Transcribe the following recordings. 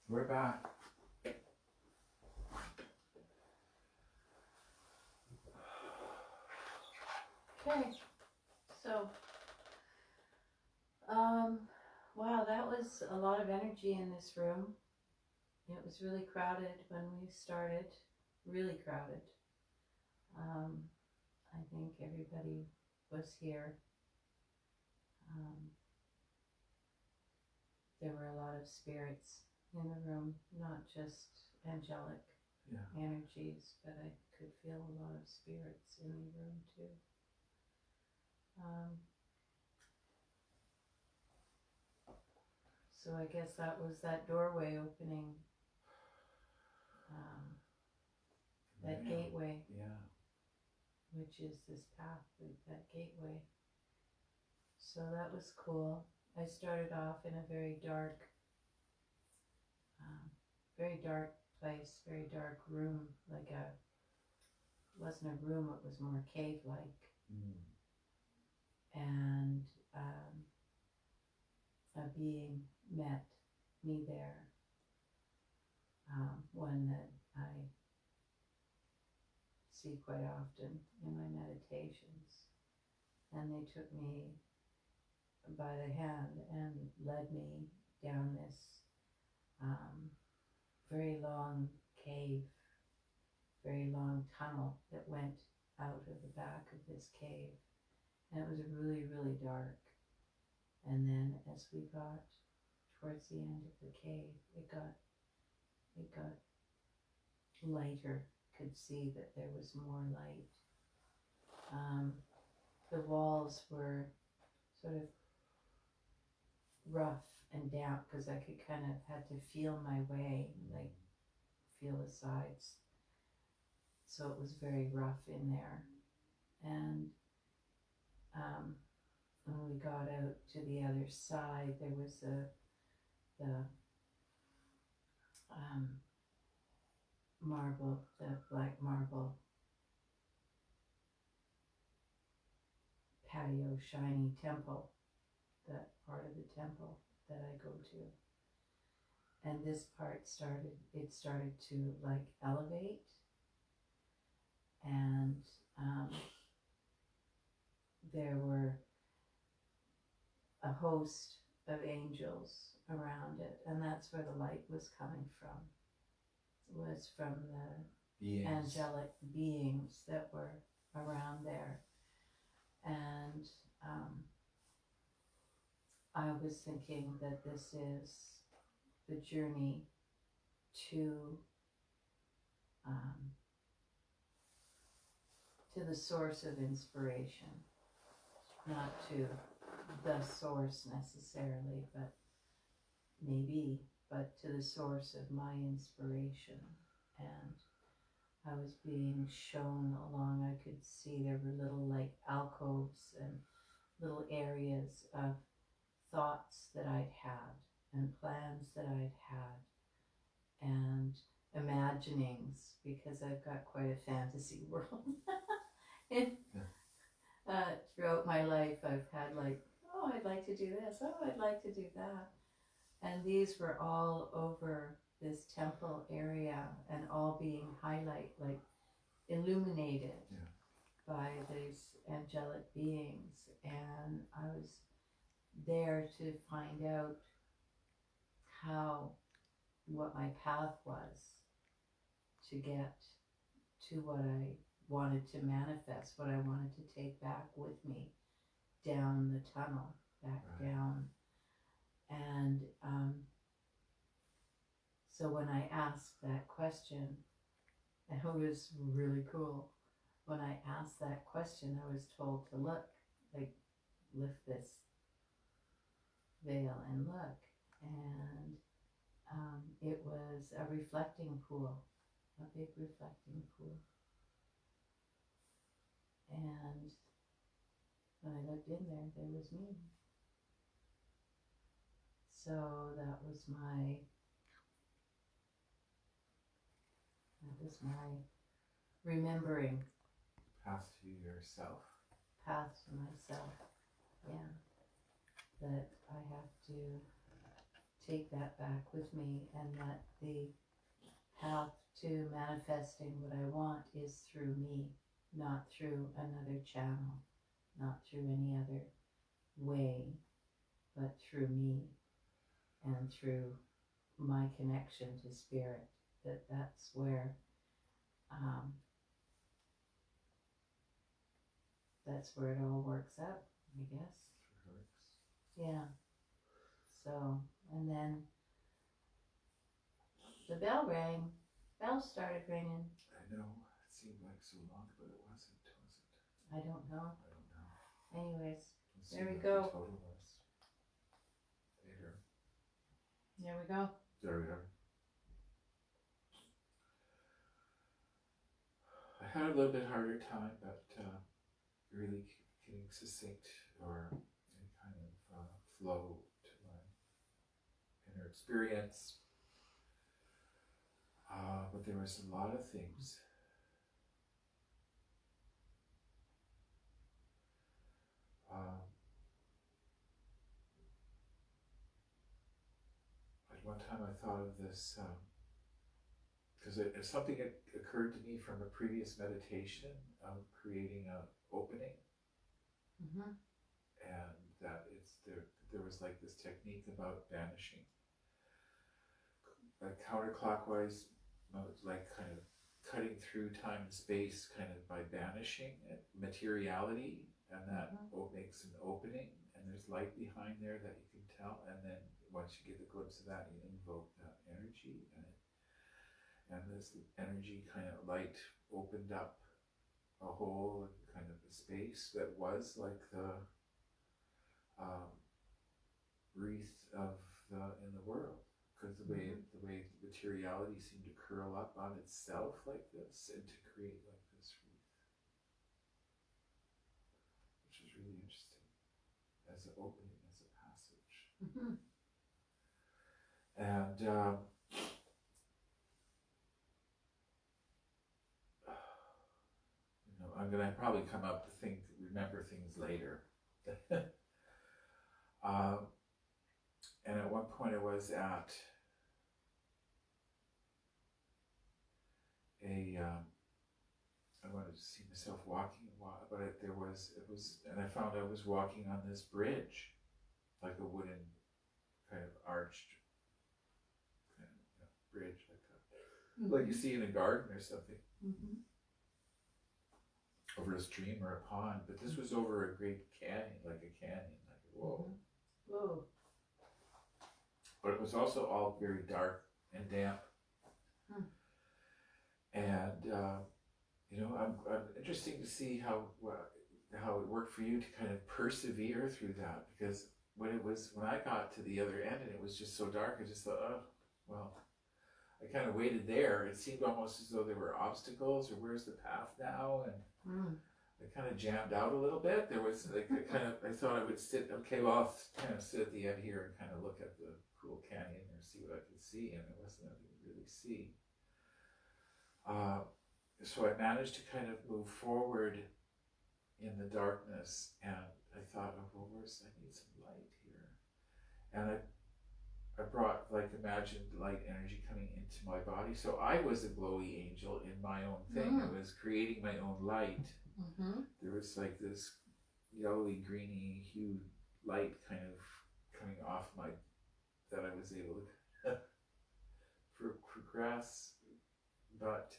We're back. Okay, so, wow, that was a lot of energy in this room. It was really crowded when we started, really crowded. I think everybody was here. There were a lot of spirits in the room, not just angelic energies, but I could feel a lot of spirits in the room too. So I guess that was that doorway opening, that gateway, which is this path, that gateway. So that was cool. I started off in a very dark place, very dark room, like it wasn't a room, it was more cave-like. And a being met me there, one that I see quite often in my meditations. And they took me by the hand and led me down this very long cave, very long tunnel that went out of the back of this cave. And it was really, really dark. And then as we got towards the end of the cave, it got lighter. Could see that there was more light. The walls were sort of rough and damp because I could kind of had to feel my way, like feel the sides. So it was very rough in there. And when we got out to the other side, there was the marble, the black marble patio, shiny temple, that part of the temple that I go to. And this part started to like elevate, and there were a host of angels around it, and that's where the light was coming from. It was from the angelic beings that were around there. And I was thinking that this is the journey to the source of inspiration, not to the source necessarily, but maybe, but to the source of my inspiration. And I was being shown along, I could see there were little like alcoves and little areas of thoughts that I'd had and plans that I'd had and imaginings, because I've got quite a fantasy world. Throughout my life I've had like, oh, I'd like to do this, oh, I'd like to do that. And these were all over this temple area and all being like illuminated by these angelic beings. And I was there to find out what my path was to get to what I wanted to manifest, what I wanted to take back with me down the tunnel, back down. And so when I asked that question, and it was really cool, when I asked that question, I was told to look, like lift this veil and look. And it was a reflecting pool, a big reflecting pool. And when I looked in there, there was me. So that was my remembering. Path to yourself. Path to myself, yeah. That I have to take that back with me, and that the path to manifesting what I want is through me, not through another channel, not through any other way, but through me and through my connection to spirit. That's where it all works out, I guess. Yeah. So, and then the bell rang. Bell started ringing. I know. It seemed like so long, but it wasn't, was it? I don't know. I don't know. Anyways, Let's there see we what go. the total was. Later. There we go. There we are. I had a little bit harder time, but really getting succinct or any kind of flow to my inner experience. But there was a lot of things. At one time I thought of this, because something had occurred to me from a previous meditation of creating an opening, and that there was like this technique about banishing, like counterclockwise, like kind of cutting through time and space, kind of by banishing it, materiality, and that makes an opening, and there's light behind there that you can tell, and then once you get a glimpse of that, you invoke that energy, and this energy kind of light opened up a whole kind of a space that was like the wreath of in the world, because the way materiality seemed to curl up on itself like this and to create like this wreath, which is really interesting as an opening, as a passage. And I'm gonna probably come up to remember things later. And at one point I was at I wanted to see myself walking, but and I found I was walking on this bridge, like a wooden kind of arched kind of bridge, like you see in a garden or something, over a stream or a pond. But this was over a great canyon, like whoa. Whoa. But it was also all very dark and damp. And I'm interesting to see how it worked for you to kind of persevere through that, because when I got to the other end and it was just so dark, I just thought, oh, well, I kind of waited there. It seemed almost as though there were obstacles, or where's the path now? And I kind of jammed out a little bit. There was like I thought I would sit. Okay, well, I'll kind of sit at the end here and kind of look at the cool canyon or see what I could see, and there wasn't nothing to really see. So I managed to kind of move forward in the darkness, and I thought, oh, well, I need some light here. And I brought, like, imagined light energy coming into my body. So I was a glowy angel in my own thing. I was creating my own light. There was like this yellowy, greeny hued light kind of coming off that I was able to progress. But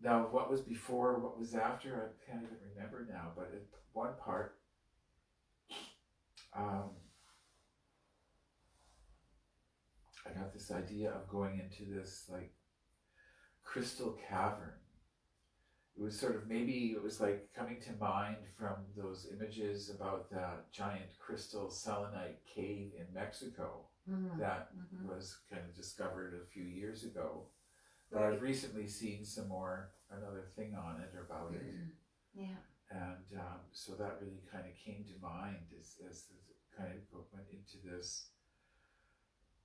now what was before, what was after, I can't even remember now. But at one part, I got this idea of going into this like crystal cavern. It was sort of, maybe it was like coming to mind from those images about that giant crystal selenite cave in Mexico that was kind of discovered a few years ago. But I've recently seen another thing on it or about it. Yeah. And so that really kind of came to mind as kind of went into this.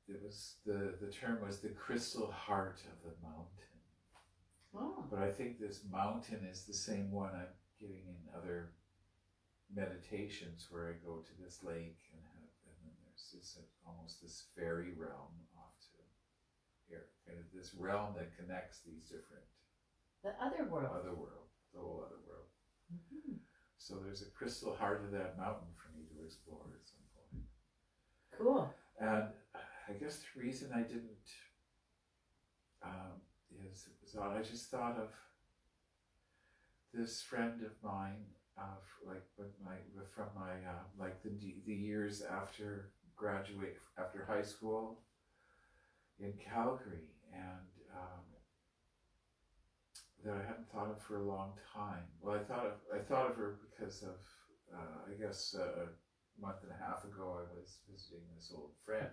It was the term was the crystal heart of the mountain. Oh. But I think this mountain is the same one I'm getting in other meditations, where I go to this lake and then It's almost this fairy realm off to here, kind of this realm that connects these different The other world. other world, the whole other world. Mm-hmm. So there's a crystal heart of that mountain for me to explore at some point. Cool. And I guess the reason I didn't is I just thought of this friend of mine, from my like the years after after high school in Calgary, and that I hadn't thought of for a long time. Well, I thought of her because of I guess a month and a half ago I was visiting this old friend,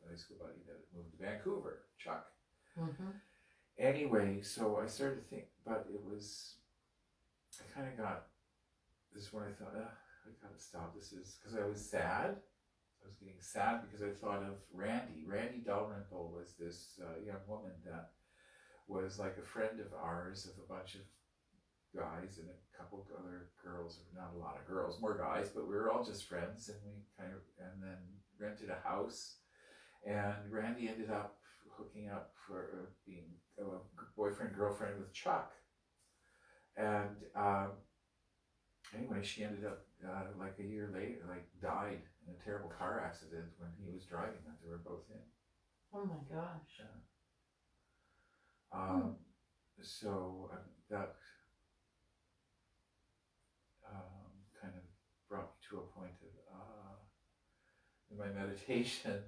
high school buddy that had moved to Vancouver, Chuck. Mm-hmm. Anyway, so I started to think, but I kind of got this when I thought, I gotta stop. This is because I was sad. I was getting sad because I thought of Randy. Randy Dalrymple was this young woman that was like a friend of ours, of a bunch of guys and a couple of other girls, or not a lot of girls, more guys, but we were all just friends, and we and then rented a house, and Randy ended up hooking up for being a boyfriend, girlfriend with Chuck. And anyway, she ended up like a year later, like died in a terrible car accident when he was driving that they were both in. Oh my gosh. Yeah. So that kind of brought me to a point of in my meditation.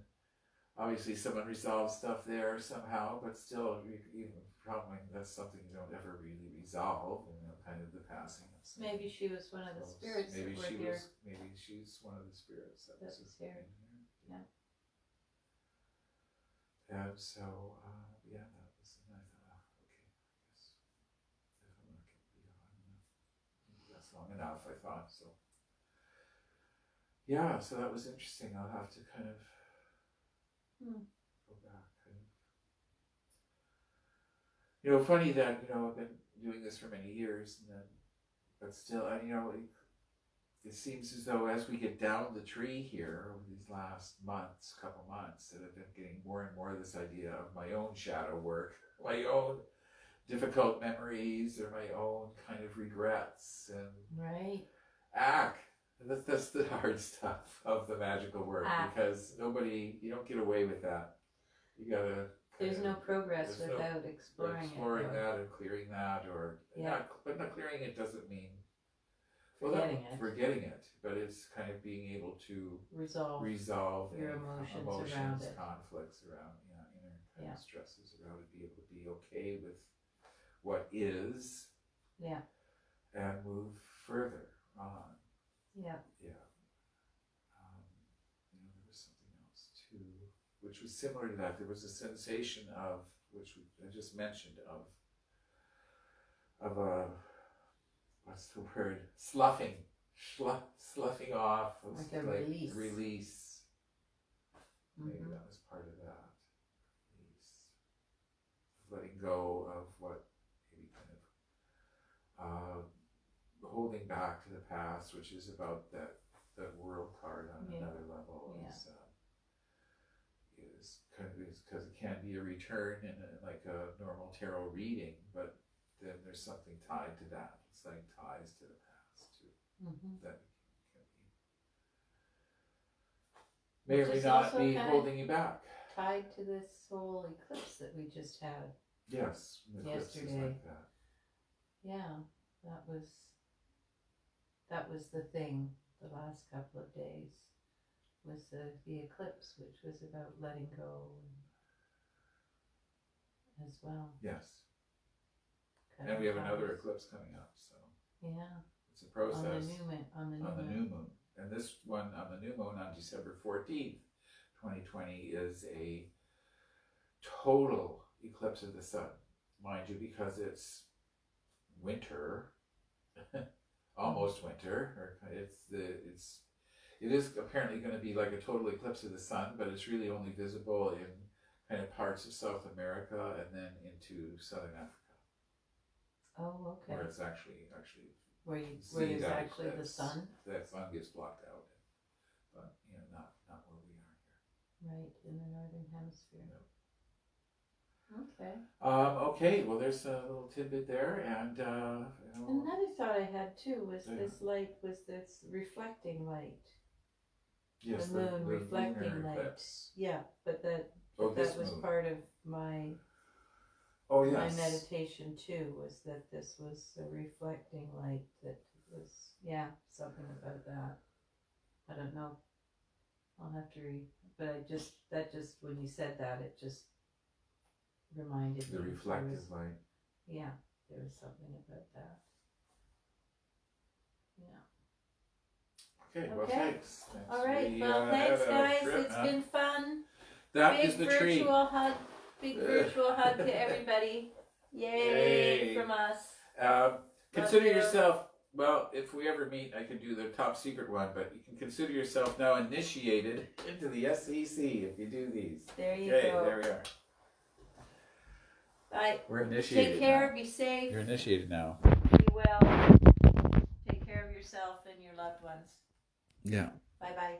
Obviously, some unresolved stuff there somehow, but still, even probably that's something you don't ever really resolve. Kind of the passing of something. Maybe she was one of the spirits Maybe that were here. Maybe she's one of the spirits that was here. Yeah. And so, yeah, that was. And I thought, okay, I guess if I'm not going to be on, that's long enough. I thought so. Yeah, so that was interesting. I'll have to kind of. Go back, kind of. Funny that I've been doing this for many years, and then, but still, it seems as though as we get down the tree here over these last couple months, that I've been getting more and more this idea of my own shadow work, my own difficult memories, or my own kind of regrets, and right. That's the hard stuff of the magical work, because you don't get away with that. You gotta. There's no progress without exploring that and clearing that, but not clearing it doesn't mean forgetting it, but it's kind of being able to resolve your emotions around it, conflicts around inner kind of stresses around it, be able to be okay with what is, and move further on. Yeah. There was something else too, which was similar to that. There was a sensation of, which I just mentioned, of what's the word? Sloughing off. Like a release. Maybe that was part of that. Release. Letting go of what maybe kind of holding back to the past, which is about that world card on another level, is because it can be a return in like a normal tarot reading, but then there's something tied to that. It's like ties to the past too. That can be may or may not be holding you back. Tied to this whole eclipse that we just had. Yes, yesterday. like that. Yeah, that was the thing. The last couple of days was the eclipse, which was about letting go as well. Yes. And we have another eclipse coming up, so it's a process on the new moon. And this one on the new moon on December 14th, 2020 is a total eclipse of the sun, mind you, because it's winter, almost winter, or it is apparently going to be like a total eclipse of the sun, but it's really only visible in kind of parts of South America and then into Southern Africa. Oh, okay. Where it's actually where there's actually the sun. That sun gets blocked out. right in the northern hemisphere. Okay. Okay, well, there's a little tidbit there, and Another thought I had too was this light was this reflecting light. yes, the moon reflecting lunar light. eclipse. Yeah, but that this was moon. part of my yes. my meditation too. Was that this was a reflecting light that was something about that. I don't know. I'll have to read, but that just when you said that, it just reminded me. The reflective light. Yeah, there was something about that. Yeah. Okay, well, thanks. All right, well, thanks, guys. It's been fun. That is the tree. Big virtual hug to everybody. Yay. From us. Consider yourself, well, if we ever meet, I could do the top secret one, but you can consider yourself now initiated into the SCC if you do these. There you go. go. There we are. Bye. We're initiated. Take care, now. be safe. You're initiated now. Be well. Take care of yourself and your loved ones. Yeah. Bye-bye.